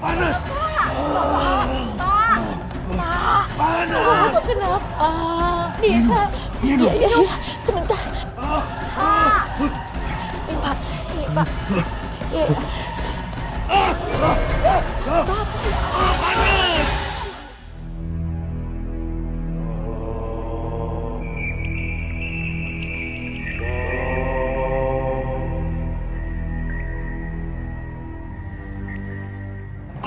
Panas. Panas. Kenapa? Bisa. Iya dong. Sebentar. Pak. Ini Pak. Iya.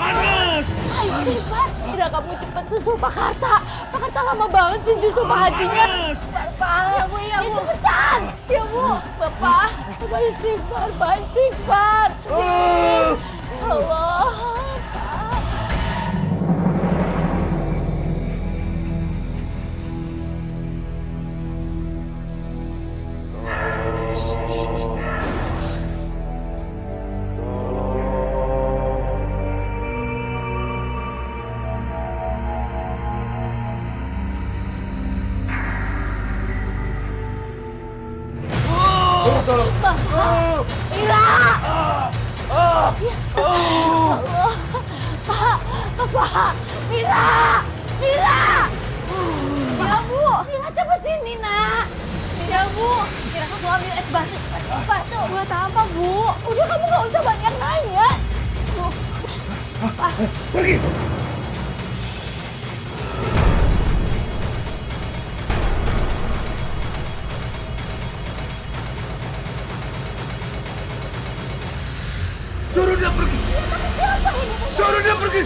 Panas. Panas. Istighfar. Tidak, kamu cepat susul Pak Karta. Pak Karta lama banget sih justru Pak Hajinya. Pak. Ya Bu, ya Bu. Cepetan. Ya Bu. Bapak. Bapak istighfar, Pak istighfar. Allah. Pak. Bapak. Mira. Ya. Allah. Pak. Bapak. Mira. Mira. Ya Bu. Mira cepat sini nak. Ya Bu. Mira kamu ambil es batu cepat. Es batu. Buat apa Bu? Udah kamu gak usah banyak nanya. Bu. Pak. Pergi. Suruh dia pergi. Ya, tapi siapa ini? Suruh dia pergi.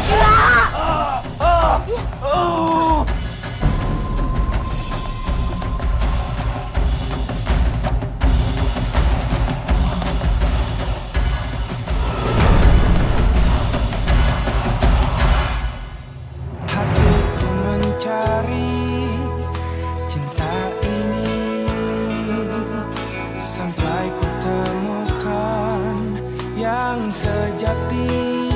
Mira. Hatiku mencari cinta ini sampai ku temukan yang sejati,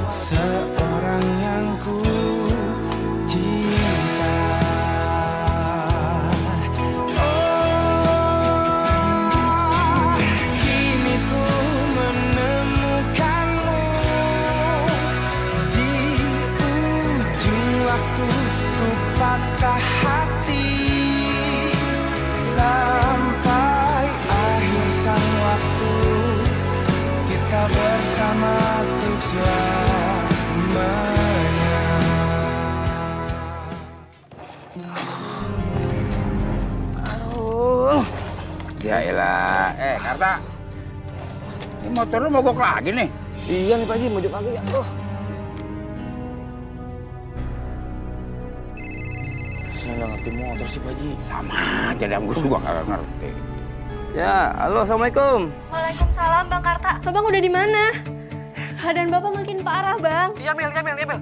seorang yang ku cinta. Oh, kini ku menemukanmu di ujung waktu ku patah hati sampai akhir sang waktu kita bersama untuk selamanya. Ya elah, Karta. Ini motor lu mogok lagi nih. Iya nih Pak Haji, mojok lagi ya. Saya nggak ngerti motor sih Pak Haji. Sama aja dan gue juga kagak ngerti. Ya, halo, assalamualaikum. Waalaikumsalam Bang Karta. Abang udah di mana? Keadaan Bapak makin parah, Bang. Iya Mil.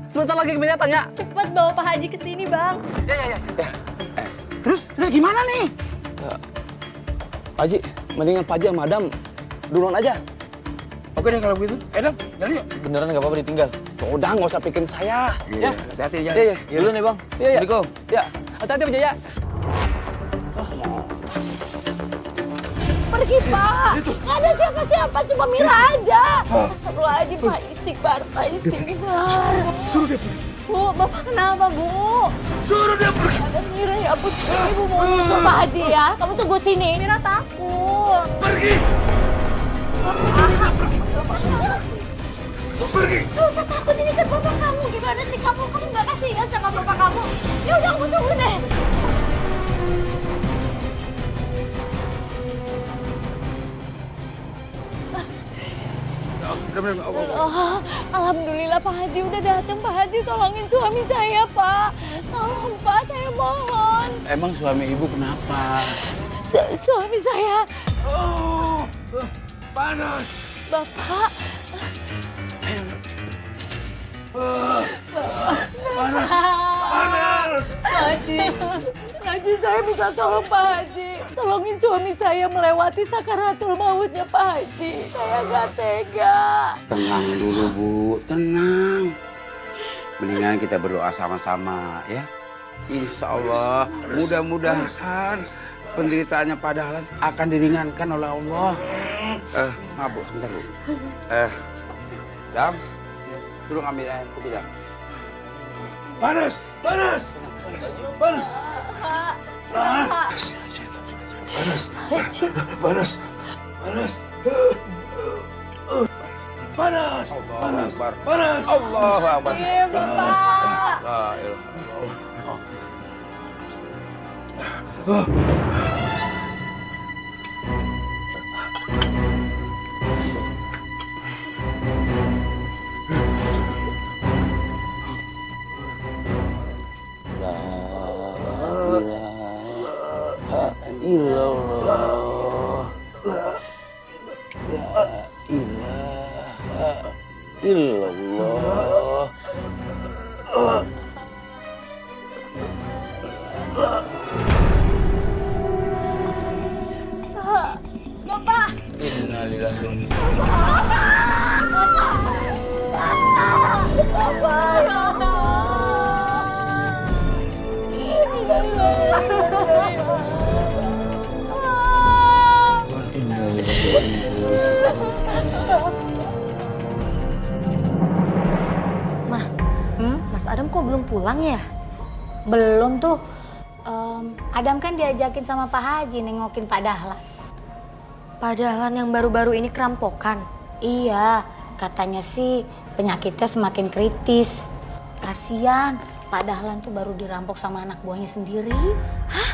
Sebentar lagi Mil tanya. Cepat bawa Pak Haji ke sini, Bang. Ya. Terus gimana nih? Pak Haji, mendingan Pak Haji sama Adam duluan aja. Oke deh kalau begitu. Dam, jalan yuk. Beneran nggak apa-apa ditinggal? Udah, nggak usah pikirin saya. Iya, hati-hati jalan. Iya. Dulu nih Bang. Iya. Assalamualaikum. Ya, hati-hati Pak Jaya. Pergi Pak. Nggak ada siapa-siapa, cuma Mira aja. Astagfirullahaladzim Pak, istighfar, Pak istighfar. Suruh dia pergi. Bu, Bapak kenapa Bu? Suruh dia pergi. Ada Mira ya ampun, Ibu mau nyusul Pak Haji ya. Kamu tunggu sini. Mira takut. Pergi. Pergi. Gak usah takut, ini kan bapak kamu. Gimana sih kamu? Kamu gak kasihan sama bapak kamu? Ya udah, aku tunggu deh. Oh, alhamdulillah Pak Haji udah datang. Pak Haji tolongin suami saya Pak. Tolong Pak, saya mohon. Emang suami ibu kenapa? Suami saya. Panas. Bapak. Panas. Pak Haji. Pak Haji, saya minta tolong Pak Haji. Tolongin suami saya melewati sakaratul mautnya Pak Haji. Saya nggak tega. Tenang dulu Bu, tenang. Mendingan kita berdoa sama-sama ya. Insya Allah mudah-mudahan penderitaannya Pak Dahlan akan diringankan oleh Allah. Maaf Bu, sebentar Bu. Dam, tolong ambil air putih Dam. Panas, panas, panas, panas, panas, panas, panas, panas, panas, panas. Allahu Akbar. Iya, Bapak. La ilaha illallah. La ilaha illallah. La ilaha illallah. Bapak. Innalillahi. Bapak, ya Mah, Mas Adam kok belum pulang ya? belum tuh. Adam kan diajakin sama Pak Haji nengokin Pak Dahlan. Pak Dahlan yang baru-baru ini kerampokan. Iya, katanya sih penyakitnya semakin kritis. Kasian, Pak Dahlan tuh baru dirampok sama anak buahnya sendiri. Hah?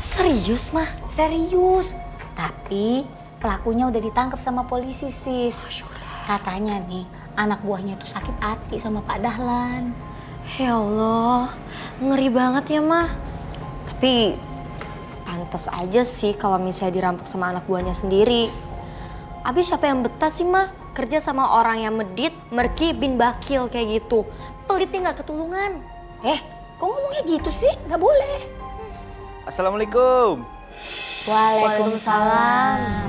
Serius, Mah? Serius. Tapi pelakunya udah ditangkap sama polisi, sis. Katanya nih, anak buahnya tuh sakit hati sama Pak Dahlan. Ya Allah, ngeri banget ya, Mah. Tapi pantas aja sih kalau misalnya dirampok sama anak buahnya sendiri. Abis siapa yang betah sih, Mah? Kerja sama orang yang medit, merki, bin bakil kayak gitu. Pelitnya nggak ketulungan. Kok ngomongnya gitu sih? Nggak boleh. Assalamualaikum. Waalaikumsalam.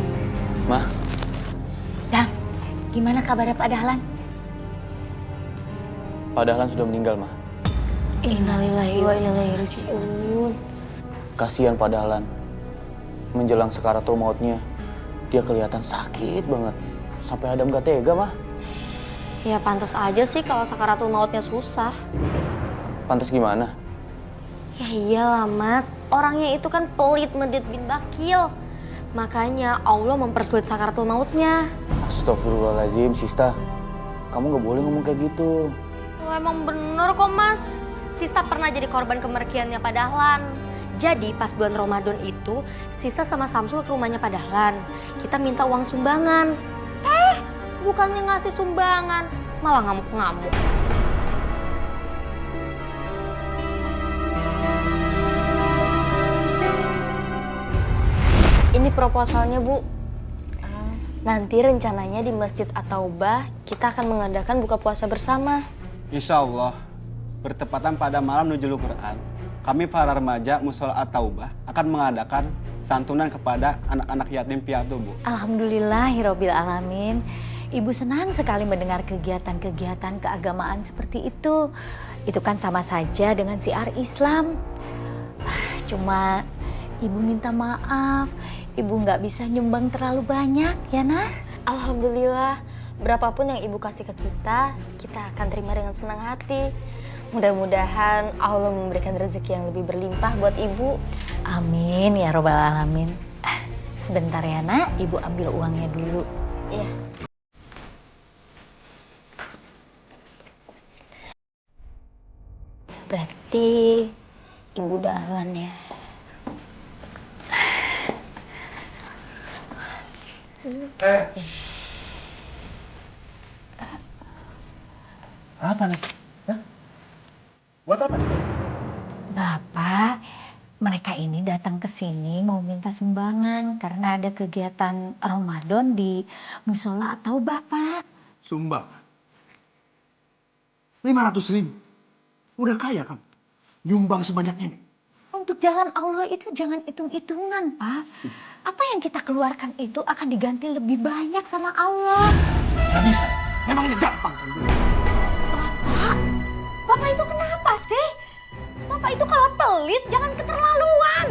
Mah, Dam, gimana kabarnya Pak Dahlan? Pak Dahlan sudah meninggal, Mah. Innalillahi wa inna ilaihi raji'un. Kasihan Pak Dahlan. Menjelang sekaratul mautnya, dia kelihatan sakit banget. Sampai Adam gak tega, Mah. Ya pantas aja sih kalau sakaratul mautnya susah. Pantas gimana? Ya iyalah, Mas. Orangnya itu kan pelit, medit, bin bakil. Makanya Allah mempersulit sakaratul mautnya. Astagfirullahaladzim, Sista. Kamu gak boleh ngomong kayak gitu. Oh, emang bener kok, Mas. Sista pernah jadi korban kemerkiannya Pak Dahlan. Jadi pas bulan Ramadan itu, Sista sama Samsul ke rumahnya Pak Dahlan. Kita minta uang sumbangan. Bukannya ngasih sumbangan, malah ngamuk-ngamuk. Ini proposalnya, Bu. Nanti rencananya di Masjid At-Taubah kita akan mengadakan buka puasa bersama. Insya Allah, bertepatan pada malam nuzul Quran, kami para remaja Musola At-Taubah akan mengadakan santunan kepada anak-anak yatim piatu, Bu. Alhamdulillahirabbil alamin. Ibu senang sekali mendengar kegiatan-kegiatan keagamaan seperti itu. Itu kan sama saja dengan syiar Islam. Cuma Ibu minta maaf, Ibu nggak bisa nyumbang terlalu banyak, ya nah? Alhamdulillah, berapapun yang Ibu kasih ke kita akan terima dengan senang hati. Mudah-mudahan Allah memberikan rezeki yang lebih berlimpah buat Ibu. Amin ya robbal alamin. Sebentar ya nak, Ibu ambil uangnya dulu. Iya. Berarti Ibu Dahlan ya. Apa nih? Hah? Buat apa nih? Bapak, mereka ini datang ke sini mau minta sumbangan karena ada kegiatan Ramadan di musola atau Bapak. Sumbang. 500.000. Udah kaya kamu. Nyumbang sebanyak ini. Untuk jalan Allah itu jangan hitung-hitungan, Pak. Apa yang kita keluarkan itu akan diganti lebih banyak sama Allah. Gak bisa. Memangnya gampang kan? Bapak itu kenapa sih? Bapak itu kalau pelit jangan keterlaluan.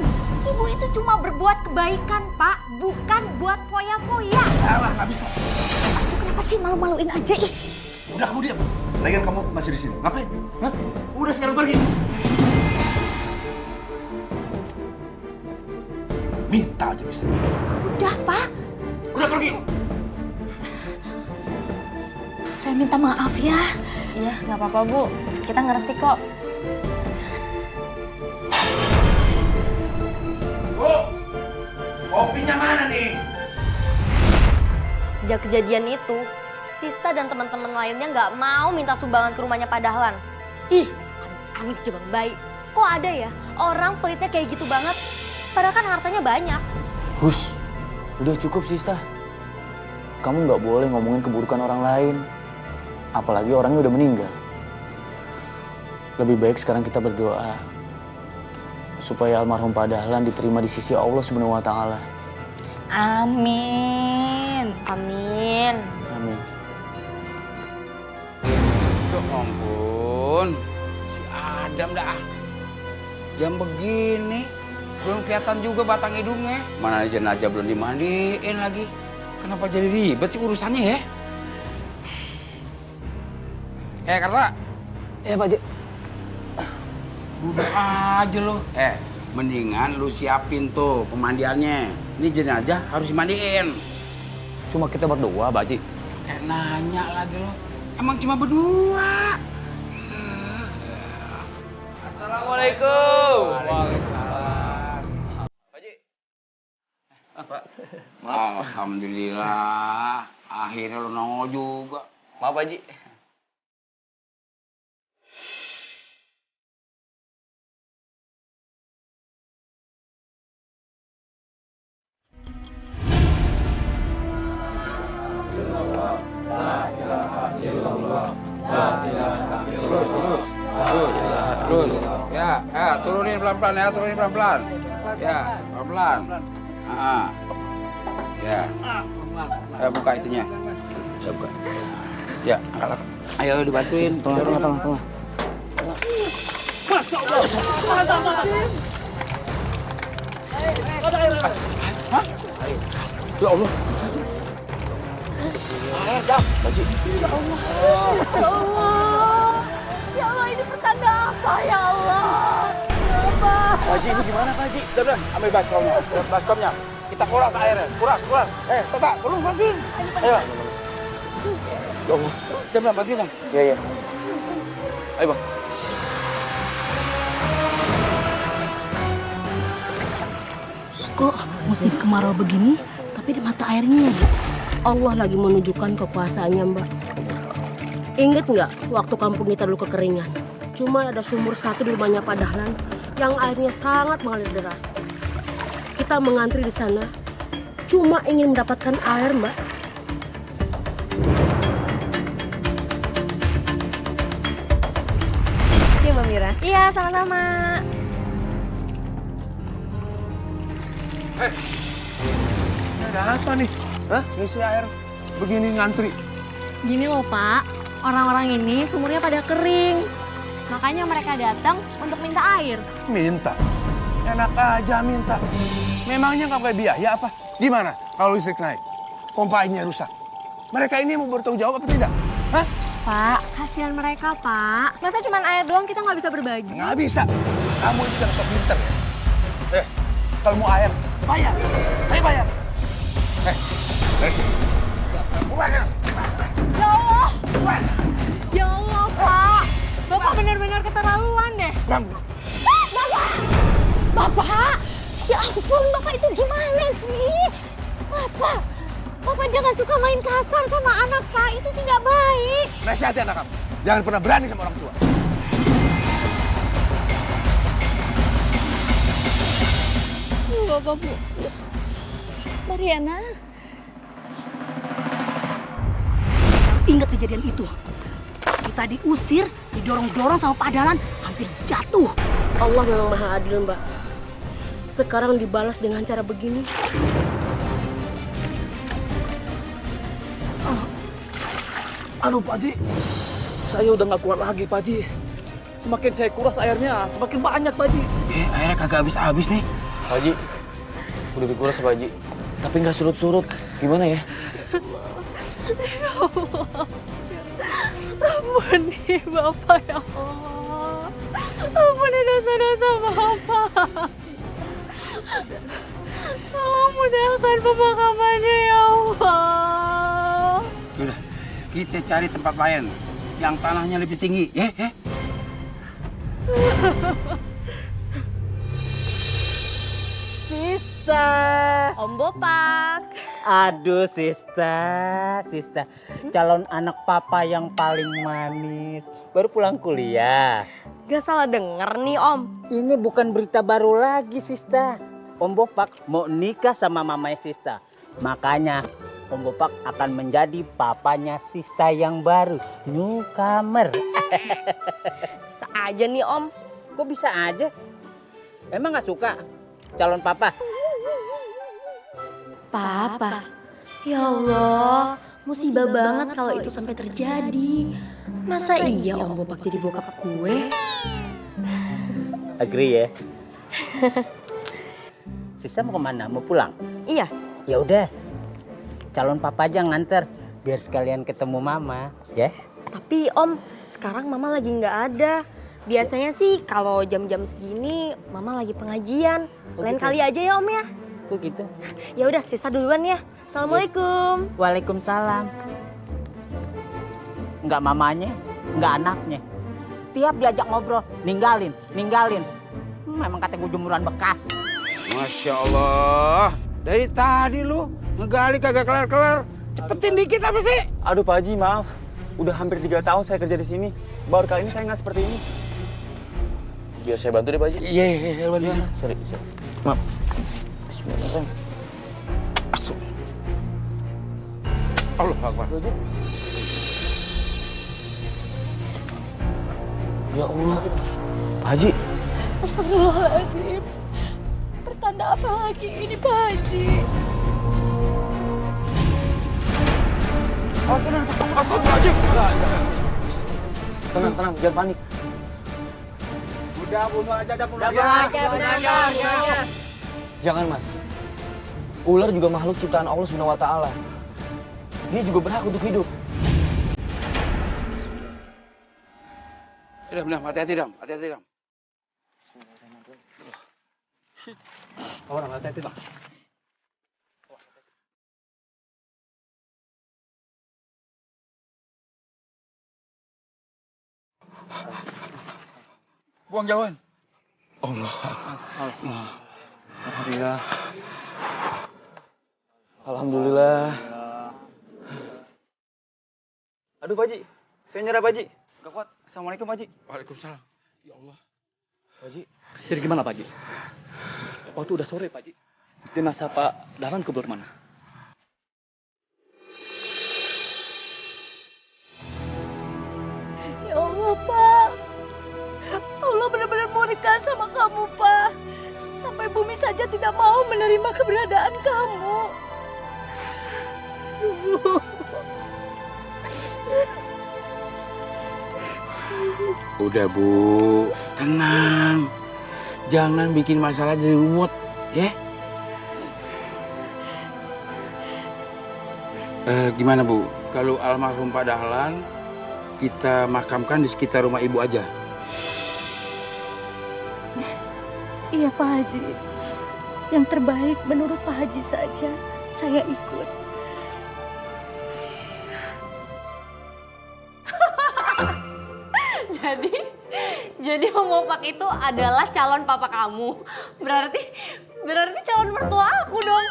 Ibu itu cuma berbuat kebaikan, Pak. Bukan buat foya-foya. Alah, nggak bisa. Itu kenapa sih malu-maluin aja, ih? Udah kamu diam. Lagian kamu masih di sini. Ngapain? Hah? Udah sekarang pergi. Minta aja bisa. Udah, Pak. Udah pergi. Saya minta maaf ya. Iya, nggak apa-apa Bu. Kita ngerti kok. Bu, kopinya mana nih? Sejak kejadian itu, Sista dan teman-teman lainnya nggak mau minta sumbangan ke rumahnya Pak Dahlan. Ih, amit-amit coba baik. Kok ada ya orang pelitnya kayak gitu banget? Padahal kan hartanya banyak. Hus, udah cukup Sista. Kamu nggak boleh ngomongin keburukan orang lain. Apalagi orangnya udah meninggal. Lebih baik sekarang kita berdoa supaya almarhum Pak Dahlan diterima di sisi Allah Subhanahu wa taala. Amin. Amin. Amin. Ya ampun, si Adam dah. Jam begini, belum kelihatan juga batang hidungnya. Mana jenazah belum dimandiin lagi. Kenapa jadi ribet sih urusannya ya? Karta. Ya Pak Haji. Udah aja lo. Mendingan lu siapin tuh pemandiannya. Ini jenazah harus dimandiin. Cuma kita berdoa, Pak Haji. Kayak nanya lagi lo. Emang cuma berdua. Assalamualaikum. Waalaikumsalam. Alhamdulillah. Akhirnya lu nongol juga. Maaf Pak Haji. Terus. Ya, turunin pelan-pelan ya, Ya, pelan-pelan. Ya. Buka itunya. Ya, buka. Ya, angkat. Ayo dibantuin. Tolong. Ya Allah. Ya Allah, ini pertanda apa ya Allah? Apa? Pak Haji, ini gimana Pak Haji? Udah, ambil baskomnya. Kita kuras airnya. Kuras. Tata, tolong bantuin. Ayo. Ya Allah. Udah, bantuin dong. Iya. Ayo Bang. Kok musim kemarau begini, tapi di mata airnya Allah lagi menunjukkan kekuasaannya, Mbak. Ingat nggak waktu kampung kita dulu kekeringan? Cuma ada sumur satu di rumahnya Pak Dahlan yang airnya sangat mengalir deras. Kita mengantri di sana, cuma ingin mendapatkan air, Mbak. Iya Mbak Mira. Iya, sama-sama. Ada apa nih? Hah? Ngisi air begini ngantri. Gini loh Pak, orang-orang ini sumurnya pada kering. Makanya mereka datang untuk minta air. Minta? Enak aja minta. Memangnya nggak pakai biaya apa? Gimana kalau listrik naik? Pompa airnya rusak. Mereka ini mau bertanggung jawab apa tidak? Hah? Pak, kasihan mereka Pak. Masa cuma air doang kita nggak bisa berbagi? Nggak bisa. Kamu itu jangan sok pinter ya. Kalau mau air, bayar. Ayo bayar. Dari sini. Ya Allah! Ya Allah, Pak! Bapak benar-benar keterlaluan deh. Bapak! Ya ampun, Bapak itu gimana sih? Bapak jangan suka main kasar sama anak, Pak. Itu tidak baik. Nasihati anak kamu. Jangan pernah berani sama orang tua. Bapak, Bu. Mariana. Ingat kejadian itu. Kita diusir, didorong-dorong sama Pak Dahlan, hampir jatuh. Allah memang maha adil, Mbak. Sekarang dibalas dengan cara begini. Aduh Pak Haji, saya udah nggak kuat lagi Pak Haji. Semakin saya kuras airnya, semakin banyak Pak Haji. Airnya kagak habis-habis nih. Pak Haji, udah dikuras Pak Haji. Tapi nggak surut-surut. Gimana ya? Ya Allah. Ampuni Bapak ya Allah. Ampuni dosa-dosa Bapak. Tolong mudahkan pemakamannya ya Allah. Udah, kita cari tempat lain yang tanahnya lebih tinggi, ya? Sista. Om Bopak. Aduh, Sista. Calon anak papa yang paling manis. Baru pulang kuliah. Gak salah denger nih Om. Ini bukan berita baru lagi, Sista. Om Bopak mau nikah sama mamanya Sista. Makanya Om Bopak akan menjadi papanya Sista yang baru. Newcomer. Bisa aja nih Om. Kok bisa aja? Emang gak suka calon papa? Papa? Ya Allah, musibah banget kalau itu sampai terjadi. Masa iya Om Bopak jadi bokap gue? Agree ya? Sista mau kemana? Mau pulang? Iya. Ya udah, calon papa aja nganter biar sekalian ketemu mama, ya. Tapi Om, sekarang Mama lagi nggak ada. Biasanya sih kalau jam-jam segini Mama lagi pengajian. Lain kali aja ya Om ya. Kok gitu? Ya udah, Sista duluan ya. Assalamualaikum. Waalaikumsalam. Nggak mamanya, nggak anaknya. Tiap diajak ngobrol, ninggalin. Memang kata gue jemuran bekas. Masya Allah, dari tadi lu ngegali kagak kelar-kelar. Cepetin dikit apa sih? Aduh Pak Haji, maaf. Udah hampir 3 tahun saya kerja di sini. Baru kali ini saya nggak seperti ini. Biar saya bantu deh Pak Haji. Iya, bantu. Sorry. Maaf. Bismillahirrahmanirrahim. Allah Akbar. Ya Allah. Pak Haji. Astagfirullahaladzim. Pertanda apa lagi ini Pak Haji? Tenang, jangan panik. Udah bunuh aja. Jangan Mas. Ular juga makhluk ciptaan Allah Subhanahu wa Ta'ala. Dia juga berhak untuk hidup. Udah, hati-hati dam. Orang hati-hati bang. Buang jauhan. Alhamdulillah. Aduh Pak Haji, saya nyerah Pak Haji. Gak kuat. Assalamualaikum Pak Haji. Waalaikumsalam. Ya Allah. Pak Haji. Jadi gimana Pak Haji? Waktu udah sore Pak Haji. Jenazah Pak Dahlan kubur mana? Ya Allah Pak. Allah benar-benar murka sama kamu Pak. Sampai bumi saja tidak mau menerima keberadaan kamu. Udah Bu, tenang. Jangan bikin masalah jadi rumit, ya. Gimana Bu, kalau almarhum Pak Dahlan kita makamkan di sekitar rumah Ibu aja? Iya Pak Haji. Yang terbaik menurut Pak Haji saja. Saya ikut. Jadi Om Bopak itu adalah calon papa kamu. Berarti calon mertua aku dong.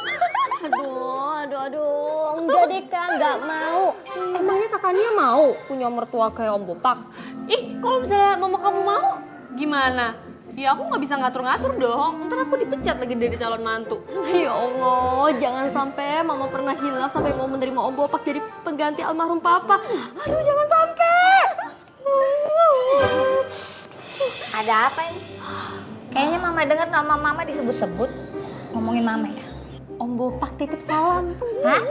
Aduh. Enggak deh Kak, enggak mau. Emangnya kakaknya mau punya mertua kayak Om Bopak? Ih, kalau misalnya mama kamu mau, gimana? Ya aku nggak bisa ngatur-ngatur dong. Ntar aku dipecat lagi dari calon mantu. Ya Allah, jangan sampai Mama pernah hilaf sampai mau menerima Om Bopak jadi pengganti almarhum Papa. Aduh, jangan sampai. Ada apa ini? Kayaknya Mama dengar nama Mama disebut-sebut. Ngomongin Mama ya? Om Bopak titip salam. Hah?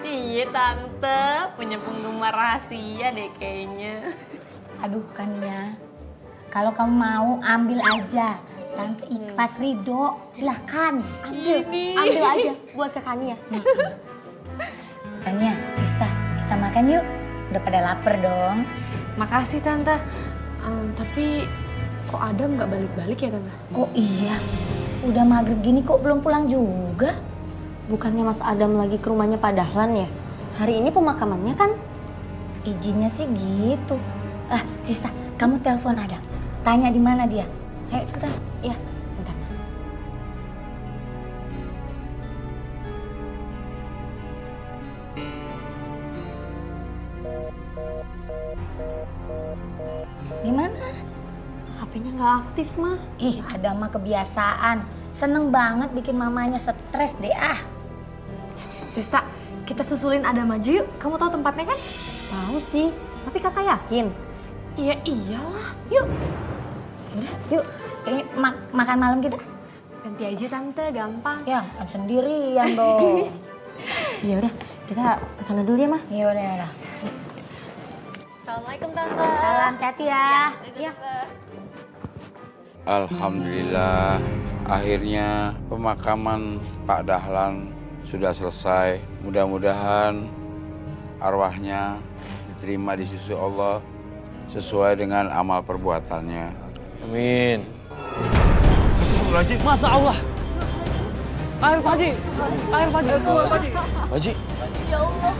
Iya Tante, punya penggemar rahasia deh kayaknya. Aduh kan ya, kalau kamu mau ambil aja. Tante Ikhlas ridho, silahkan. Ambil aja buat ke Kania. Tania, Sista, kita makan yuk. Udah pada lapar dong. Makasih Tante. Tapi kok Adam nggak balik-balik ya Tante? Oh iya, udah maghrib gini kok belum pulang juga? Bukannya Mas Adam lagi ke rumahnya Pak Dahlan ya? Hari ini pemakamannya kan? Izinnya sih gitu. Sista, kamu telepon Adam. Tanya di mana dia. Ayo cepetan. Iya, bentar. Gimana? HP-nya nggak aktif, mah. Ih, Adam mah kebiasaan. Seneng banget bikin mamanya stres deh Sista, kita susulin Adam aja yuk. Kamu tahu tempatnya kan? Tahu sih, tapi kakak yakin? Iya iyalah, yuk. Udah, yuk. Makan malam kita? Ganti aja Tante, gampang. Ya, makan sendirian dong. Ya udah, kita kesana dulu ya, Mah. Ya udah. Assalamualaikum Tante. Salam, hati ya. Iya. Alhamdulillah, akhirnya pemakaman Pak Dahlan sudah selesai. Mudah-mudahan arwahnya diterima di sisi Allah sesuai dengan amal perbuatannya. Amin. Masa Allah. Air Pak Haji. Air Pak Haji. Pak Haji. Ya Allah.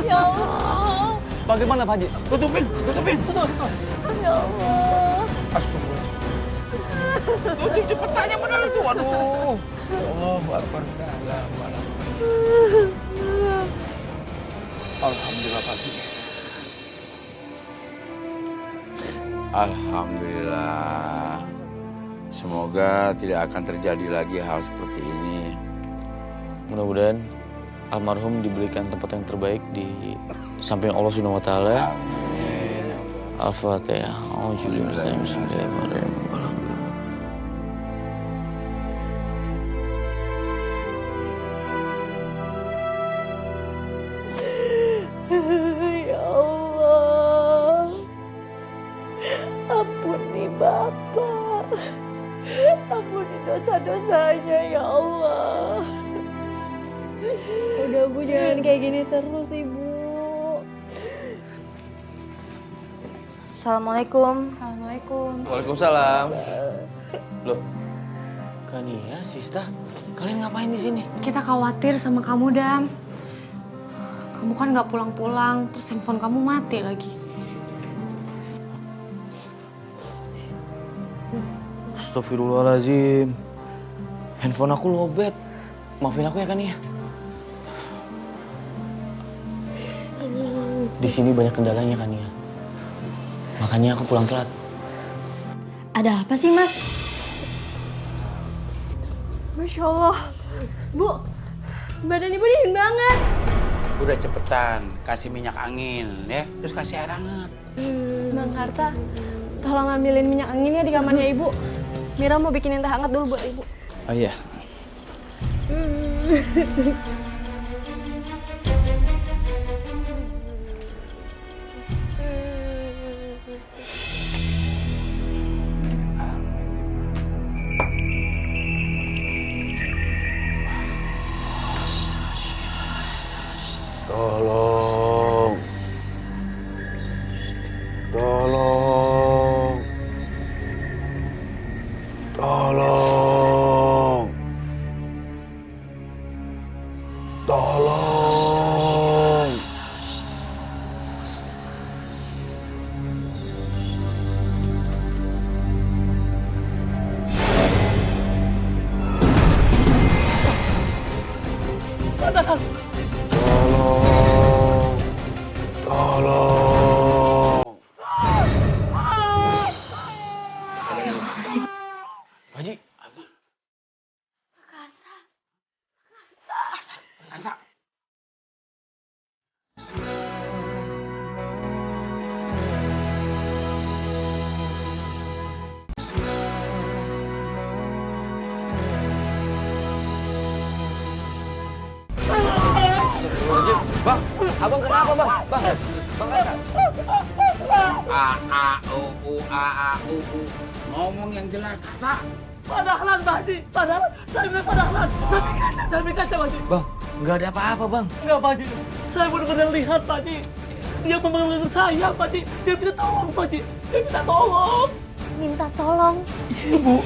Ya Allah. Bagaimana Pak Haji? Tutupin. Ya Allah. Astagfirullah. Tutup cepetannya benar itu. Waduh. Allahu Akbar. Alhamdulillah Pak Haji. Alhamdulillah. Semoga tidak akan terjadi lagi hal seperti ini. Mudah-mudahan almarhum diberikan tempat yang terbaik di samping Allah Subhanahu wa taala. Al-Fatihah. Bismillahirrahmanirrahim. Ya Allah. Ampuni Bapak. Ampuni dosa-dosanya ya Allah. Udah Bu, jangan kayak gini terus Ibu. Assalamualaikum. Waalaikumsalam. Loh, Kania, Sista, kalian ngapain di sini? Kita khawatir sama kamu, Dam. Kamu kan nggak pulang-pulang, terus handphone kamu mati lagi. Astagfirullahaladzim. Handphone aku lowbat. Maafin aku ya Kania. Di sini banyak kendalanya Kania. Makanya aku pulang telat. Ada apa sih, Mas? Masya Allah. Bu, badan Ibu dingin banget. Udah cepetan, kasih minyak angin ya, terus kasih air hangat. Bang Karta, tolong ambilin minyak anginnya di kamarnya Ibu. Mira mau bikinin teh hangat dulu buat Ibu. Oh iya. Tolong. Haji, Bang, abang kenapa bang? Bang Karta. A A U U A A U U. Ngomong yang jelas kata. Pak Dahlan, Pak Haji. Pak Dahlan, saya bilang Pak Dahlan. Saya beli kaca, Pak Haji. Bang, nggak ada apa-apa, Bang. Enggak, Pak Haji. Saya benar-benar lihat, Pak Haji. Dia memanggil saya, Pak Haji. Dia minta tolong, Pak Haji. Dia minta tolong. Minta tolong. Iya, Bu.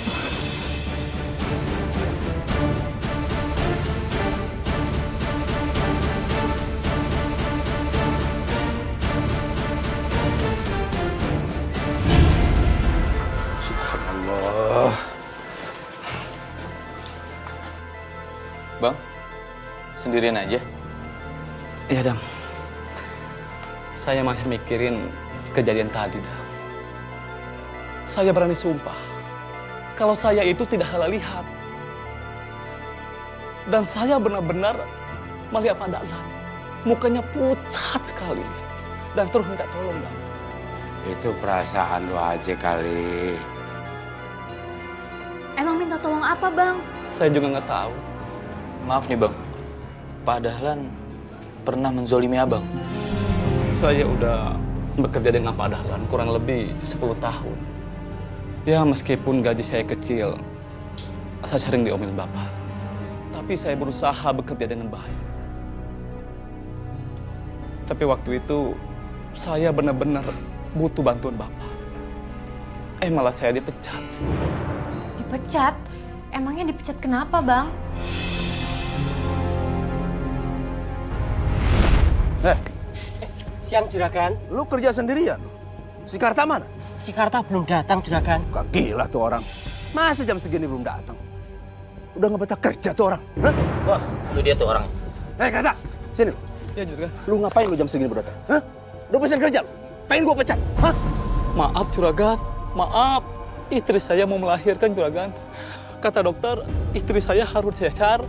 Subhanallah. Bang, sendirian aja. Iya, Dam. Saya masih mikirin kejadian tadi, Dam. Saya berani sumpah, kalau saya itu tidak salah lihat. Dan saya benar-benar melihat Pak Dahlan. Mukanya pucat sekali. Dan terus minta tolong, Dam. Itu perasaan lo aja kali. Emang minta tolong apa, Bang? Saya juga nggak tahu. Maaf nih, Bang. Pak Dahlan pernah menzolimi Abang. Saya udah bekerja dengan Pak Dahlan kurang lebih 10 tahun. Ya, meskipun gaji saya kecil, saya sering diomelin Bapak. Tapi saya berusaha bekerja dengan baik. Tapi waktu itu, saya benar-benar butuh bantuan Bapak. Malah saya dipecat. Dipecat? Emangnya dipecat kenapa, Bang? Siang Juragan. Lu kerja sendirian? Si Karta mana? Si Karta belum datang Juragan. Kak gila tuh orang. Masa jam segini belum datang? Udah nggak betah kerja tuh orang. Hah? Bos, itu dia tuh orangnya. Karta, sini. Ya, Juragan. Lu ngapain lu jam segini baru datang? Hah? Udah pesan kerja lu? Pengen gua pecat? Hah? Maaf, Juragan. Maaf. Istri saya mau melahirkan, Juragan. Kata dokter, istri saya harus cacar.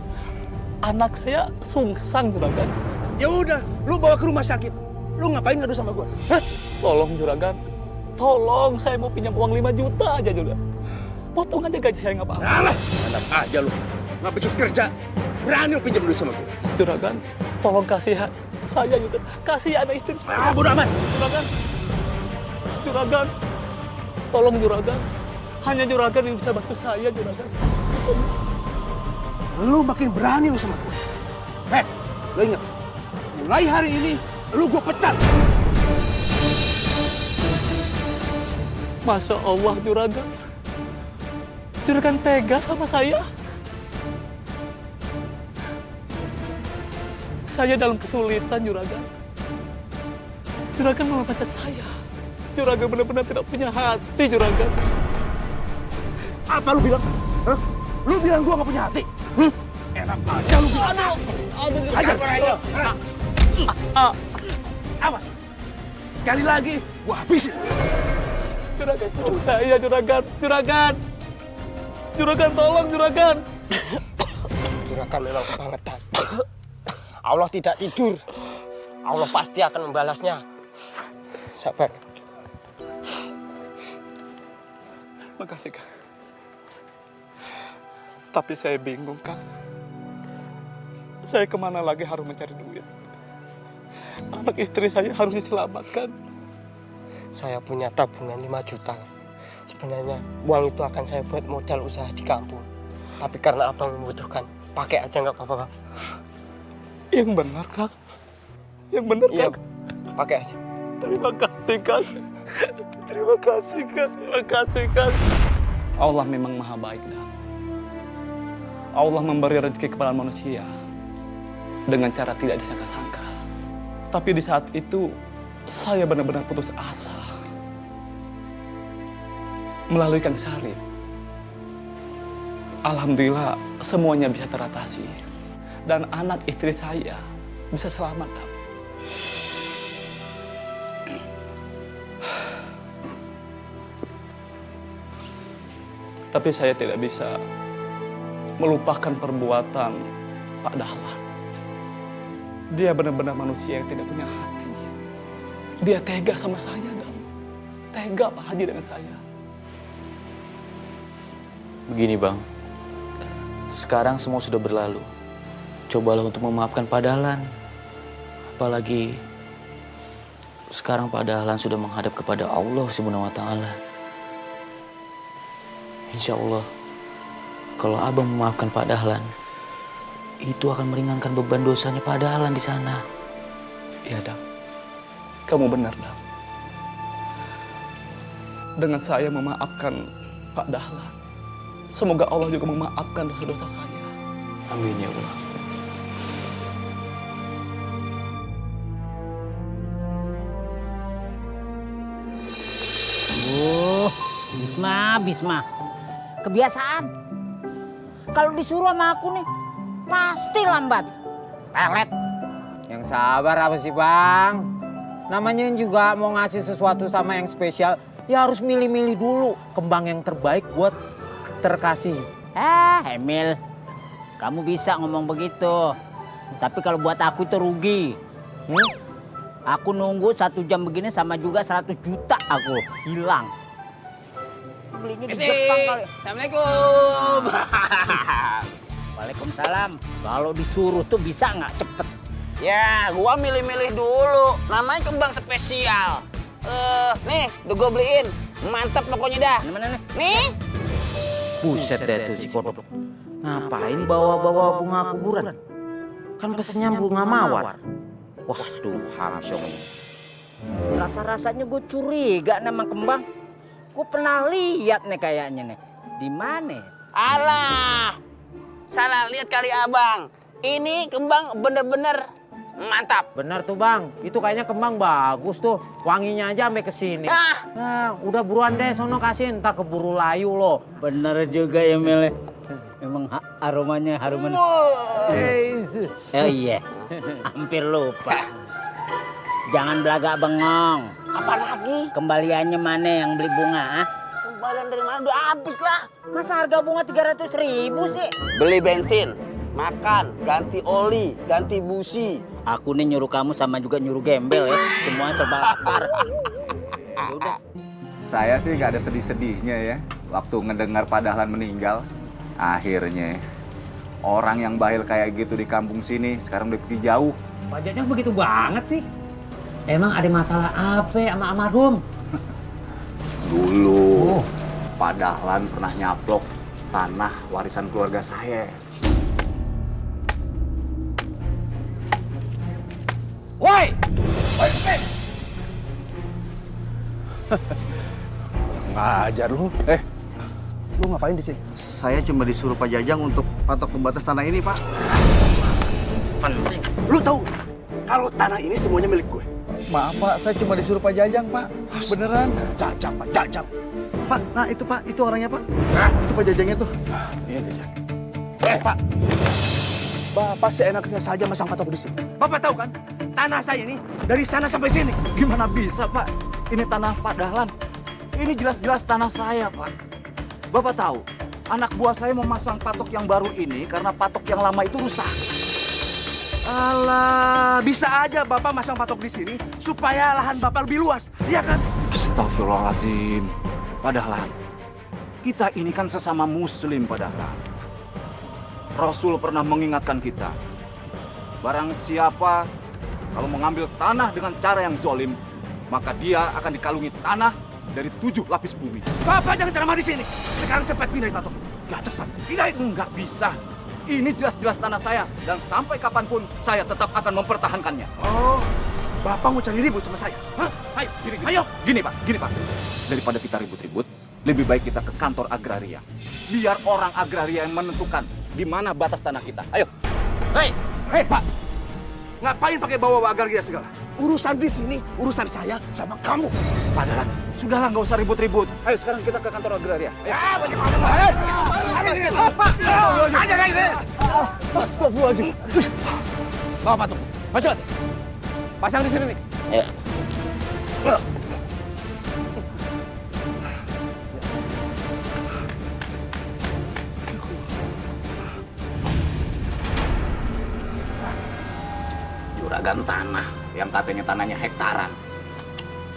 Anak saya sungsang, Juragan. Ya udah, lu bawa ke rumah sakit. Lu ngapain ngadu sama gua? Hah? Tolong, Juragan. Tolong, saya mau pinjam uang 5 juta aja, Juragan. Potong aja gaji saya, nggak apa-apa. Alah, enak aja lu. Nggak becus kerja. Berani lu pinjam duit sama gua. Juragan, tolong kasih saya juga. Kasih anak istri saya. Bodo amat. Juragan. Juragan. Tolong, Juragan. Hanya Juragan yang bisa bantu saya, Juragan. Lu makin berani lu sama gua. Lu ingat. Mulai hari ini, lu gua pecat. Masya Allah, Juragan. Juragan tega sama saya. Saya dalam kesulitan, Juragan. Juragan malah pecat saya. Juragan benar-benar tidak punya hati, Juragan. Apa lu bilang? Hah? Lu bilang gua nggak punya hati? Enak aja lu bilang. Aduh, Hajar gua aja. Awas. Sekali lagi, gua habisin. Juragan, tolong saya, Juragan. Juragan. Juragan, tolong, Juragan. Juragan memang kebangetan. Allah tidak tidur. Allah pasti akan membalasnya. Sabar. Makasih, Kang. Tapi saya bingung, Kang. Saya kemana lagi harus mencari duit? Anak istri saya harus diselamatkan. Saya punya tabungan 5 juta. Sebenarnya uang itu akan saya buat modal usaha di kampung. Tapi karena abang membutuhkan, pakai aja nggak apa-apa, Bang. Yang benar, Kang. Yang benar, Iya, Kang. pakai aja. Terima kasih, Kang. Terima kasih, Kang. Terima kasih, Kang. Allah memang maha baik, dah. Allah memberi rezeki kepada manusia dengan cara tidak disangka-sangka. Tapi di saat itu, saya benar-benar putus asa. Melalui Kang Syarif, alhamdulillah semuanya bisa teratasi. Dan anak istri saya bisa selamat, dah. Tapi saya tidak bisa melupakan perbuatan Pak Dahlan. Dia benar-benar manusia yang tidak punya hati. Dia tega sama saya, dan tega Pak Haji dengan saya. Begini, Bang. Sekarang semua sudah berlalu. Cobalah untuk memaafkan Pak Dahlan. Apalagi sekarang Pak Dahlan sudah menghadap kepada Allah Subhanahu wa Ta'ala. Insya Allah kalau abang memaafkan Pak Dahlan, itu akan meringankan beban dosanya Pak Dahlan di sana. Iya, Dam. Kamu benar, Dam. Dengan saya memaafkan Pak Dahlan, semoga Allah juga memaafkan dosa-dosa saya. Amin ya Allah. Bisma. Kebiasaan. Kalau disuruh sama aku nih, pasti lambat. Pelet. Yang sabar apa sih Bang? Namanya juga mau ngasih sesuatu sama yang spesial, ya harus milih-milih dulu kembang yang terbaik buat terkasih. Emil, kamu bisa ngomong begitu. Tapi kalau buat aku itu rugi. Aku nunggu 1 jam begini sama juga 100 juta aku hilang. Belinya di Jepang kali. Assalamualaikum. Waalaikumsalam. Kalau disuruh tuh bisa nggak cepet? Ya, gua milih-milih dulu. Namanya kembang spesial. Nih, udah gua beliin. Mantap pokoknya dah. Mana nih? Nih. Buset deh tuh si kodok. Ngapain bawa-bawa bunga kuburan? Kan pesennya bunga mawar. Waduh, hamsong. Rasa-rasanya gue curiga nama kembang. Gue pernah lihat nih kayaknya nih. Di mana? Alah, salah lihat kali abang. Ini kembang bener-bener mantap. Bener tuh Bang, itu kayaknya kembang bagus tuh. Wanginya aja sampai ke sini. Nah, udah buruan deh sono kasih, entar keburu layu loh. Bener juga ya Mel. Emang aromanya haruman. Oh iya, hampir lupa. Jangan belagak bengong. Apa lagi? Kembaliannya mana yang beli bunga? Kembalian dari mana? Udah habis lah. Masa harga bunga 300.000 sih? Beli bensin, makan, ganti oli, ganti busi. Aku nih nyuruh kamu sama juga nyuruh gembel ya. Semua serba lapar. Udah. Saya sih nggak ada sedih-sedihnya ya. Waktu ngedengar Pak Dahlan meninggal, akhirnya orang yang bahil kayak gitu di kampung sini sekarang udah pergi jauh. Pak Jajang begitu banget sih. Emang ada masalah apa sama almarhum? Dulu Pak Dahlan pernah nyaplok tanah warisan keluarga saya. Woi! Woi, Pepin! Ngajar lu. Lu ngapain di sini? Saya cuma disuruh Pak Jajang untuk patok pembatas tanah ini, Pak. Penting. Lu tahu kalau tanah ini semuanya milik gue. Maaf, Pak. Saya cuma disuruh Pak Jajang, Pak. Beneran. Jajang, Pak. Jajang. Pak, nah itu, Pak. Itu orangnya, Pak. Itu Pak Jajangnya tuh. Iya, Jajang. Pak. Bapak seenaknya saja masang patok di sini. Bapak tahu kan? Tanah saya ini dari sana sampai sini. Gimana bisa, Pak? Ini tanah Pak Dahlan. Ini jelas-jelas tanah saya, Pak. Bapak tahu, anak buah saya mau masang patok yang baru ini karena patok yang lama itu rusak. Alah, bisa aja Bapak masang patok di sini supaya lahan Bapak lebih luas, iya kan? Astagfirullahaladzim. Pak Dahlan, kita ini kan sesama muslim, Pak Dahlan. Rasul pernah mengingatkan kita, barang siapa kalau mengambil tanah dengan cara yang zolim, maka dia akan dikalungi tanah dari 7 lapis bumi. Bapak jangan ceramah di sini. Sekarang cepat pindahin patok itu. Gak tersat. Pindahin. Nggak bisa. Ini jelas-jelas tanah saya. Dan sampai kapanpun saya tetap akan mempertahankannya. Oh, Bapak mau cari ribut sama saya? Hah? Ayo, ayo. Gini Pak. Daripada kita ribut-ribut, lebih baik kita ke kantor agraria. Biar orang agraria yang menentukan di mana batas tanah kita. Ayo. Hei, Pak. Ngapain pakai bawa agraria segala? Urusan di sini, urusan saya sama kamu. Pak Dahlan, sudahlah nggak usah ribut-ribut. Ayo sekarang kita ke kantor agraria. Ayo. Pak, aja kayak ini. Astagfirullahaladzim. Bawa patok. Macet. Pasang di sini nih. Ayo. Juragan tanah yang katanya tanahnya hektaran.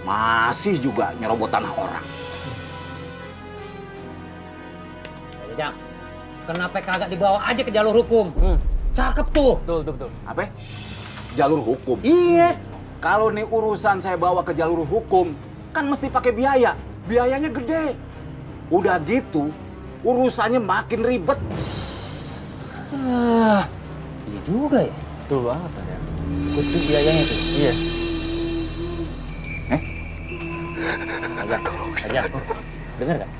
Masih juga nyerobot tanah orang. Jajang, kenapa kagak dibawa aja ke jalur hukum? Cakep tuh. Betul. Apa? Jalur hukum? Iya. Kalau nih urusan saya bawa ke jalur hukum, kan mesti pakai biaya. Biayanya gede. Udah gitu, urusannya makin ribet. Iya juga ya. Betul banget ya. Itu biayanya tuh. Iya. Aja. Dengar gak?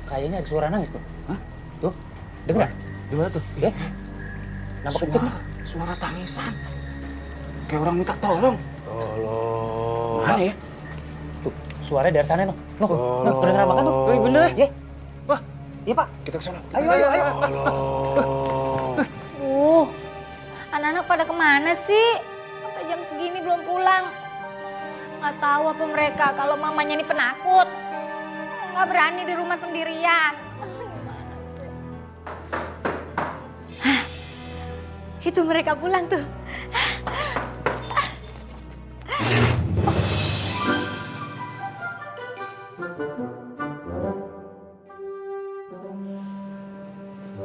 Kayaknya ada suara nangis tuh. Hah? Tuh, dengar gak? Gimana tuh? Nampak kenceng nih. Suara tangisan. Kayak orang minta tolong. Tolong. Mana ya? Tuh, suaranya dari sana tuh. Noh, kedengeran makan tuh. Bener ya? Wah, iya Pak. Kita ke sana. Ayo. Anak-anak pada kemana sih? Sampai jam segini belum pulang. Nggak tahu apa mereka kalau mamanya ini penakut. Nggak berani di rumah sendirian. Hah, itu mereka pulang tuh.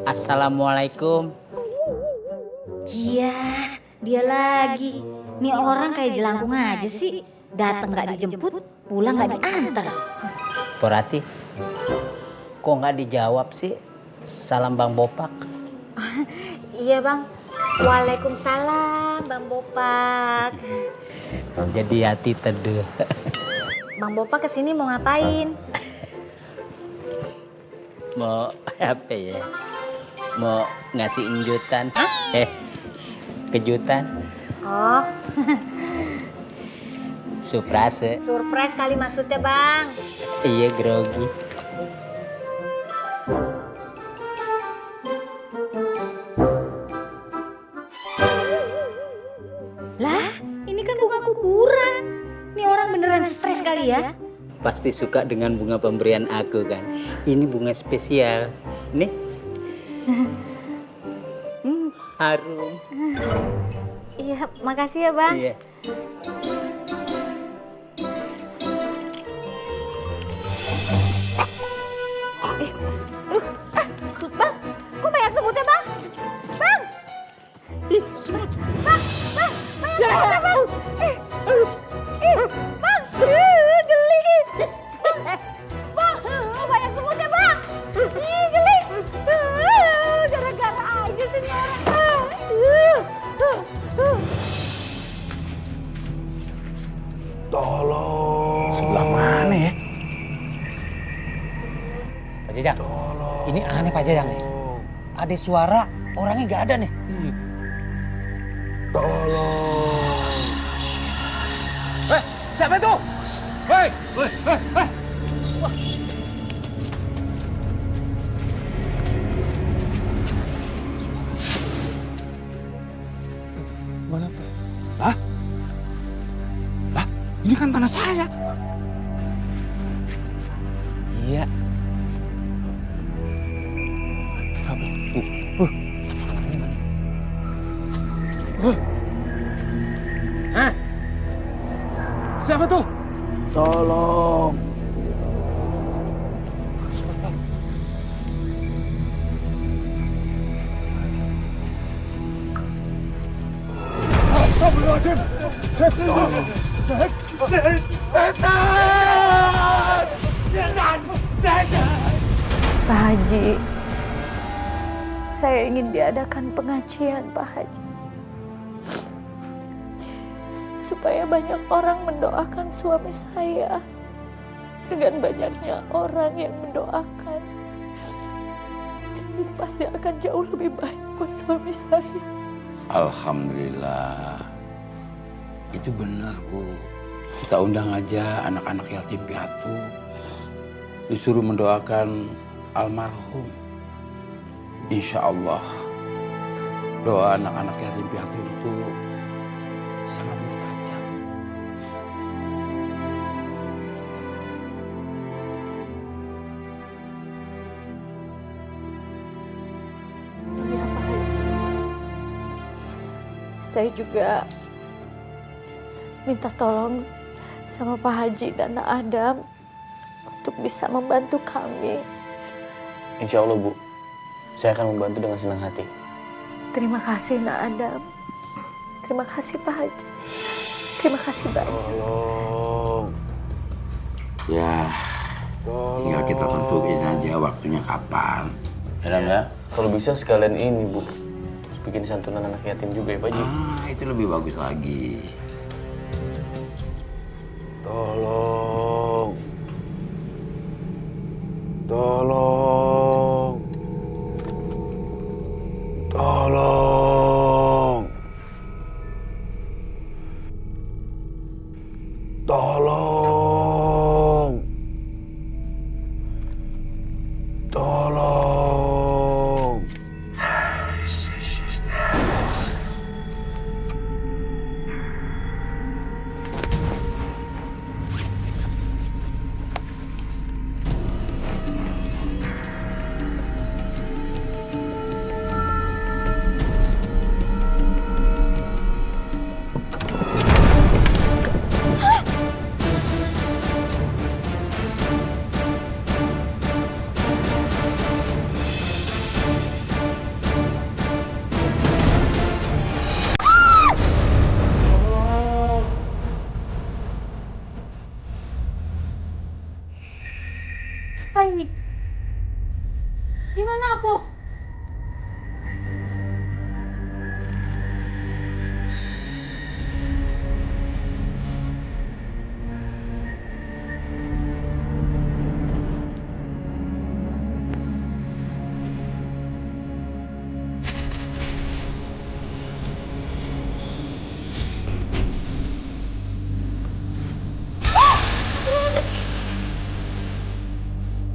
Assalamualaikum. Dia lagi. Nih orang kayak jelangkung aja sih. Datang nggak dijemput, pulang nggak diantar. Porati, kok nggak dijawab sih? Salam Bang Bopak. Iya Bang. Waalaikumsalam Bang Bopak. Jadi hati teduh. Bang Bopak kesini mau ngapain? Mau apa ya? Mau ngasih injutan? Kejutan? Oh, Surprise. surprise kali maksudnya Bang. Iya, grogi. Lah, ini kan bunga kuburan. Nih orang beneran stres kali ya. Pasti suka dengan bunga pemberian aku kan. Ini bunga spesial. Nih. Harum. Iya, makasih ya Bang. Iya. Bang, kok banyak semutnya Bang? Bang! Semut! Bang! Banyak semutnya Bang! Bang! Geli! Bang! Banyak semutnya Bang! Geli! Gara-gara aja sih nih orang. Tolong. Sebelah mana ya? Pak Jajang, ini aneh Pak Jajang nih. Ada suara, orangnya nggak ada nih. Tolong. Siapa itu? Hei! Mana Pak? Lah? Ini kan tanah saya. Iya. Siapa? Hah? Siapa tuh? Tolong. Astagfirullahaladzim. Setan. Pak Haji, saya ingin diadakan pengajian Pak Haji. Supaya banyak orang mendoakan suami saya. Dengan banyaknya orang yang mendoakan, ini pasti akan jauh lebih baik buat suami saya. Alhamdulillah. Itu benar, Bu. Kita undang aja anak-anak yatim piatu. Disuruh mendoakan almarhum. Insya Allah doa anak-anak yatim piatu itu sangat mustajab. Iya Pak Haji. Saya juga minta tolong sama Pak Haji dan Nak Adam untuk bisa membantu kami. Insya Allah Bu, saya akan membantu dengan senang hati. Terima kasih Nak Adam. Terima kasih Pak Haji. Terima kasih banyak. Tolong. Ya, Tinggal kita tentuin aja waktunya kapan. Ya Dam ya? Kalau bisa sekalian ini, Bu. Terus bikin santunan anak yatim juga ya, Pak Ji. Itu lebih bagus lagi. Tolong. Tolong. Tolong. Tolong. Tolong. Apa ini? Di mana aku?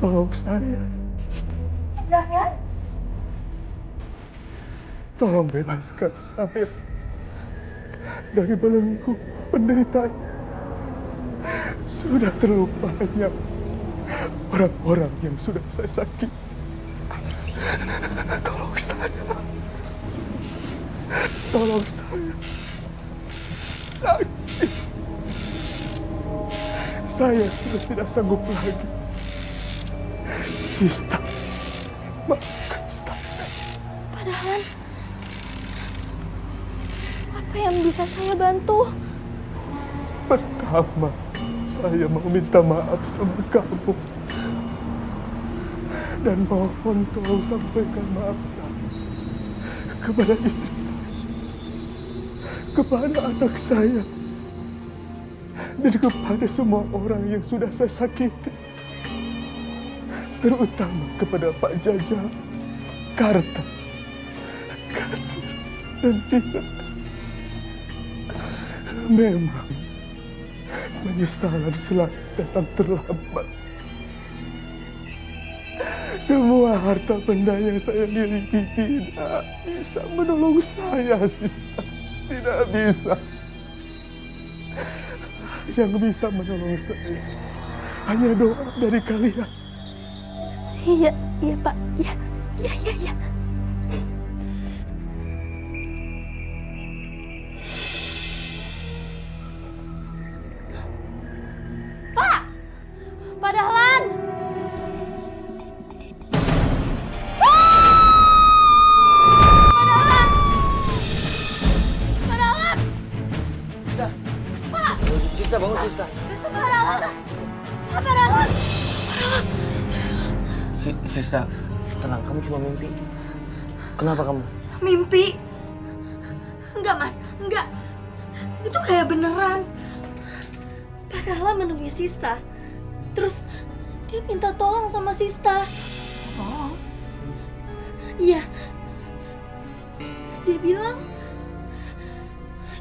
Tolong saya. Jangan. Tolong bebaskan saya dari belenggu penderitaan. Sudah terlalu banyak orang-orang yang sudah saya sakiti. Tolong saya. Tolong saya. Sakit. Saya sudah tidak sanggup lagi. Sista, maafkan saya. Padahal apa yang bisa saya bantu? Pertama, saya mau minta maaf sama kamu. Dan mohon tolong sampaikan maaf saya kepada istri saya, kepada anak saya, dan kepada semua orang yang sudah saya sakiti. Terutama kepada Pak Jajah, Karta, Kasir, dan Dina. Memang penyesalan selalu datang terlambat. Semua harta benda yang saya miliki tidak bisa menolong saya, Sista. Tidak bisa. Yang bisa menolong saya hanya doa dari kalian. Iya, iya Pak. Iya, iya, iya, iya. Pak! Pak Dahlan! Pak Dahlan! Pak Dahlan! Pak! Sista, bangun Sista. Sista, Pak Dahlan! Pak Dahlan! Sista, tenang, kamu cuma mimpi. Kenapa kamu? Mimpi? Enggak, Mas. Enggak. Itu kayak beneran. Padahal menemui Sista. Terus dia minta tolong sama Sista. Tolong? Iya. Dia bilang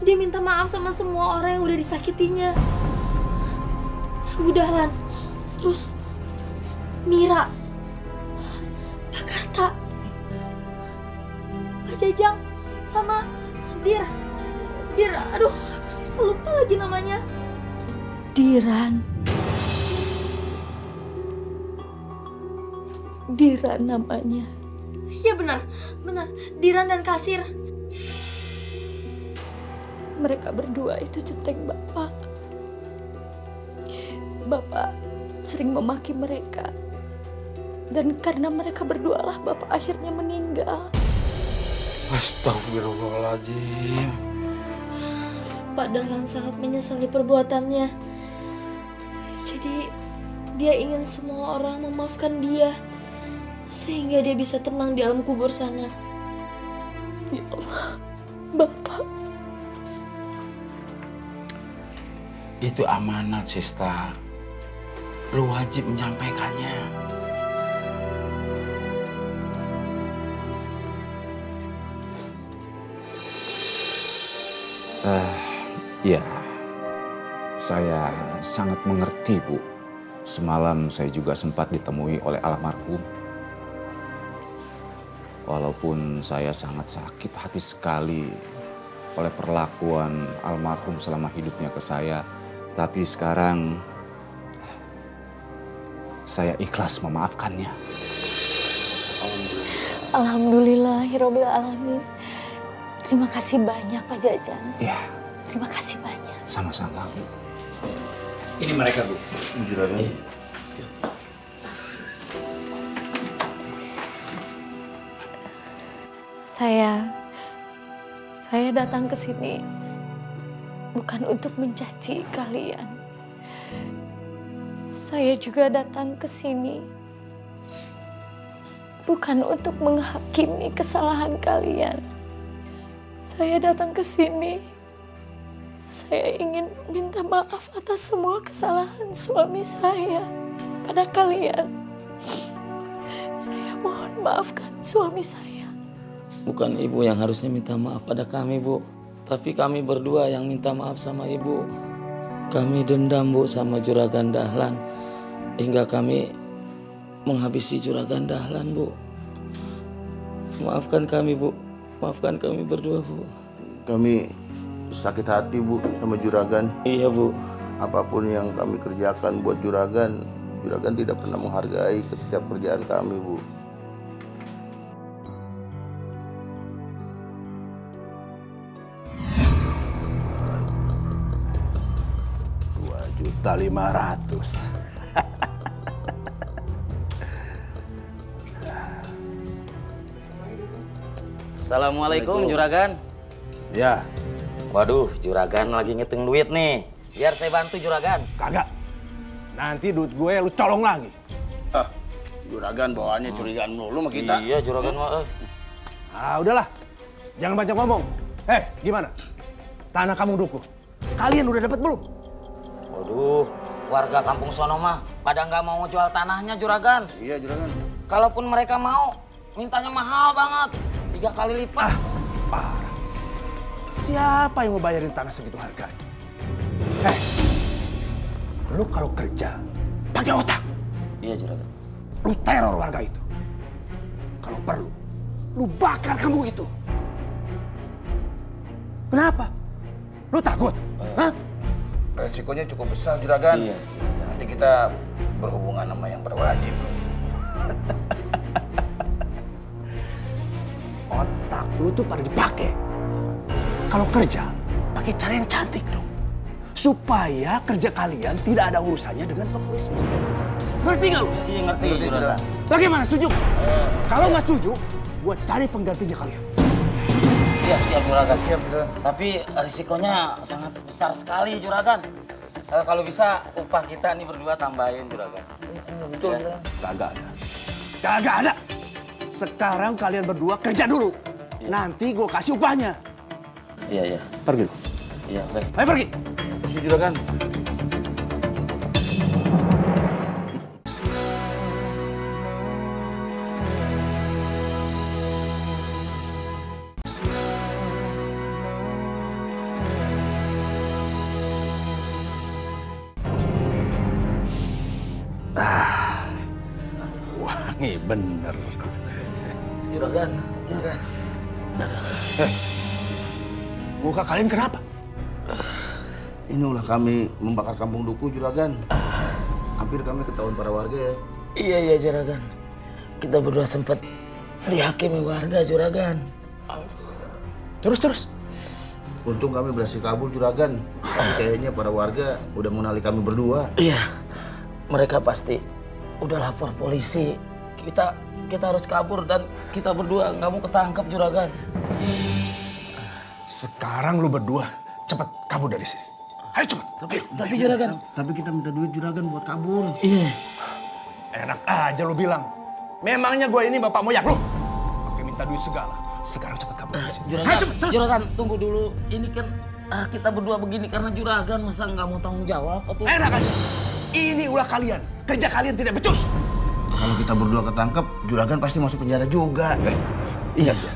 dia minta maaf sama semua orang yang udah disakitinya. Bu Dahlan. Terus Mira. Pak Karta. Pak Jajang. Sama Dir. Aduh, aku sih lupa lagi namanya. Diran. Diran namanya. Iya benar. Diran dan Kasir. Mereka berdua itu centeng Bapak. Bapak sering memaki mereka. Dan karena mereka berdualah Bapak akhirnya meninggal. Astagfirullahaladzim. Pak Dahlan sangat menyesali perbuatannya. Jadi dia ingin semua orang memaafkan dia sehingga dia bisa tenang di alam kubur sana. Ya Allah, Bapak. Itu amanat, Sista. Lu wajib menyampaikannya. Ya, saya sangat mengerti, Bu. Semalam saya juga sempat ditemui oleh almarhum. Walaupun saya sangat sakit hati sekali oleh perlakuan almarhum selama hidupnya ke saya, tapi sekarang saya ikhlas memaafkannya. Alhamdulillahirabbil alamin. Terima kasih banyak Pak Jajan. Ya. Terima kasih banyak. Sama-sama, Bu. Ini mereka, Bu. Juragan. Saya datang ke sini bukan untuk mencaci kalian. Saya juga datang ke sini bukan untuk menghakimi kesalahan kalian. Saya datang ke sini, saya ingin minta maaf atas semua kesalahan suami saya pada kalian. Saya mohon maafkan suami saya. Bukan ibu yang harusnya minta maaf pada kami, Bu. Tapi kami berdua yang minta maaf sama ibu. Kami dendam, Bu, sama Juragan Dahlan. Hingga kami menghabisi Juragan Dahlan, Bu. Maafkan kami, Bu. Maafkan kami berdua, Bu. Kami sakit hati, Bu, sama Juragan. Iya, Bu. Apapun yang kami kerjakan buat Juragan, Juragan tidak pernah menghargai setiap kerjaan kami, Bu. $2.500.000. Assalamualaikum, Juragan. Ya. Waduh, Juragan lagi ngitung duit nih. Biar saya bantu, Juragan. Kagak. Nanti duit gue lu colong lagi. Juragan bawaannya curigaan mulu sama kita. Iya, Juragan mah. Udahlah. Jangan banyak ngomong. Gimana? Tanah kamu Duku. Kalian udah dapat belum? Waduh, warga kampung sono mah pada nggak mau jual tanahnya, Juragan. Iya, Juragan. Kalaupun mereka mau, mintanya mahal banget. 3 kali lipat. Parah. Siapa yang mau bayarin tanah segitu harganya? Lu kalau kerja, pakai otak. Iya, Juragan. Lu teror warga itu. Kalau perlu, lu bakar kampung itu. Kenapa? Lu takut? Hah? Resikonya cukup besar, Juragan. Iya, Juragan. Nanti kita berhubungan sama yang berwajib. Otak lu tuh pada dipakai. Kalau kerja, pakai cara yang cantik dong. Supaya kerja kalian tidak ada urusannya dengan kepolisian. Ngerti nggak lu? Iya, ngerti, Juragan. Bagaimana, setuju? Kalau nggak setuju, gua cari penggantinya kalian. Siap, Juragan. Siap, Juragan. Tapi risikonya sangat besar sekali, Juragan. Kalau bisa, upah kita nih berdua tambahin, Juragan. Betul, ya. Kagak ada. Kagak ada. Sekarang kalian berdua kerja dulu. Nanti gua kasih upahnya. Iya. Pergi. Iya, baik. Ayo pergi. Pergi, Juragan. Wangi bener. Juragan. Muka kalian kenapa? Inilah kami membakar kampung Duku, Juragan. Hampir kami ketahuan para warga ya. Iya, Juragan. Kita berdua sempat dihakimi warga, Juragan. Terus. Untung kami berhasil kabur, Juragan. Kayaknya para warga udah mengenali kami berdua. Iya, mereka pasti udah lapor polisi. Kita harus kabur dan kita berdua nggak mau ketangkep, Juragan. Sekarang lu berdua cepet kabur dari sini. Ayo cepet. Tapi Juragan. Tapi kita minta duit Juragan buat kabur. Iya. Enak aja lu bilang. Memangnya gue ini bapak moyang lu? Pakai minta duit segala. Sekarang cepet kabur dari sini. Juragan, tunggu dulu. Ini kan kita berdua begini karena Juragan, masa nggak mau tanggung jawab? Atau... Enak aja. Ini ulah kalian. Kerja kalian tidak becus. Kalau kita berdua ketangkep, Juragan pasti masuk penjara juga. Ingat ya.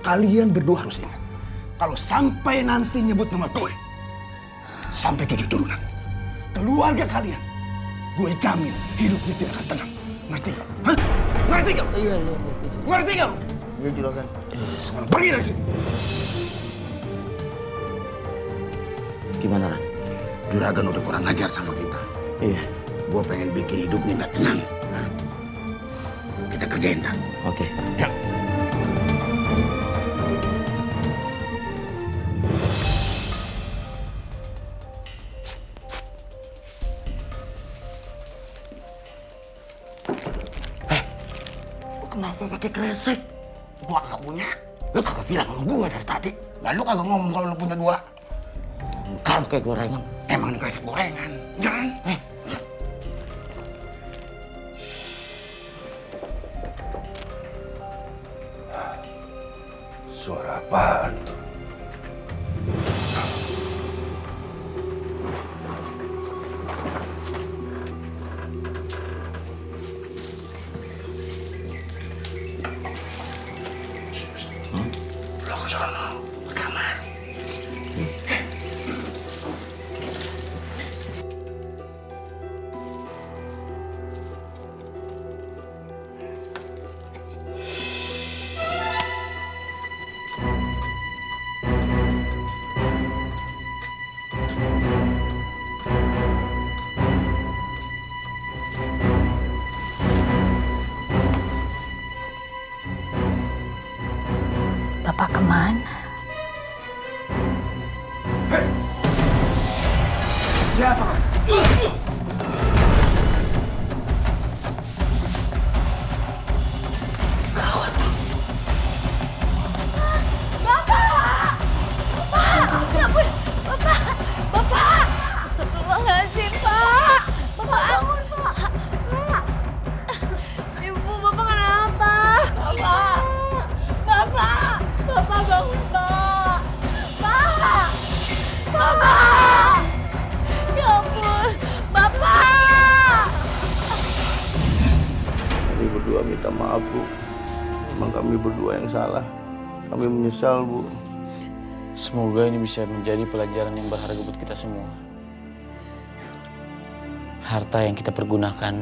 Kalian berdua harus ingat. Kalau sampai nanti nyebut nama gue. Sampai 7 turunan. Keluarga kalian. Gue jamin hidupnya tidak akan tenang. Ngerti gak? Hah? Ngerti gak? Iya, ngerti. Ngerti gak? Iya Juragan. Sekarang pergi dari sini. Gimana Ran? Juragan udah kurang ajar sama kita. Iya. Gue pengen bikin hidupnya nggak tenang. Hah? Kita kerjain tak? Oke. Ya. Kenapa pakai kresek? Gua nggak punya. Lu kagak bilang sama gua dari tadi. Lalu kagak ngomong kalau lu punya 2. Kalau kayak gorengan, emang kresek gorengan. Jangan. Suara apaan tuh? Lo ke sana, ke kamar. Bapak kemana? Siapa kamu? Astagfirullahaladzim, Pak. Bapak bangun, Pak. Pak. Ibu, Bapak kenapa? Bapak. Bapak. Bapak bangun, Pak. Pak. Bapak. Ya ampun. Bapak. Kami berdua minta maaf Bu. Emang kami berdua yang salah. Kami menyesal Bu. Semoga ini bisa menjadi pelajaran yang berharga buat kita semua. Harta yang kita pergunakan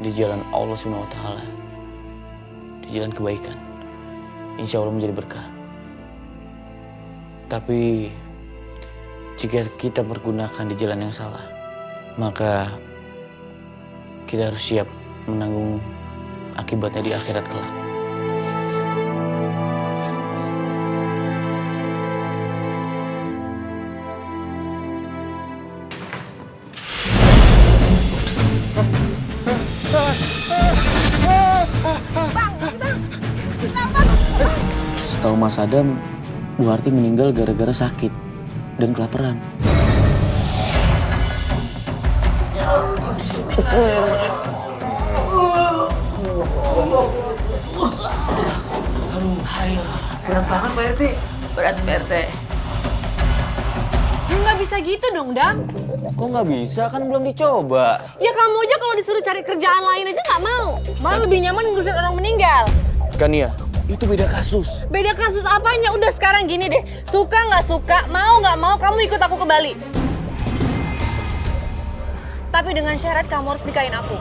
di jalan Allah SWT, di jalan kebaikan, insya Allah menjadi berkah. Tapi jika kita pergunakan di jalan yang salah, maka kita harus siap menanggung akibatnya di akhirat kelak. Setahu Mas Adam, Bu Harti meninggal gara-gara sakit dan kelaparan. Berat banget Pak RT. Berat Pak RT. Nggak bisa gitu dong, Dam. Kok nggak bisa? Kan belum dicoba. Ya kamu aja kalau disuruh cari kerjaan lain aja nggak mau. Malah lebih nyaman ngurusin orang meninggal. Kania, itu beda kasus. Beda kasus apanya? Udah sekarang gini deh. Suka nggak suka, mau nggak mau, kamu ikut aku ke Bali. Tapi dengan syarat kamu harus nikahin aku.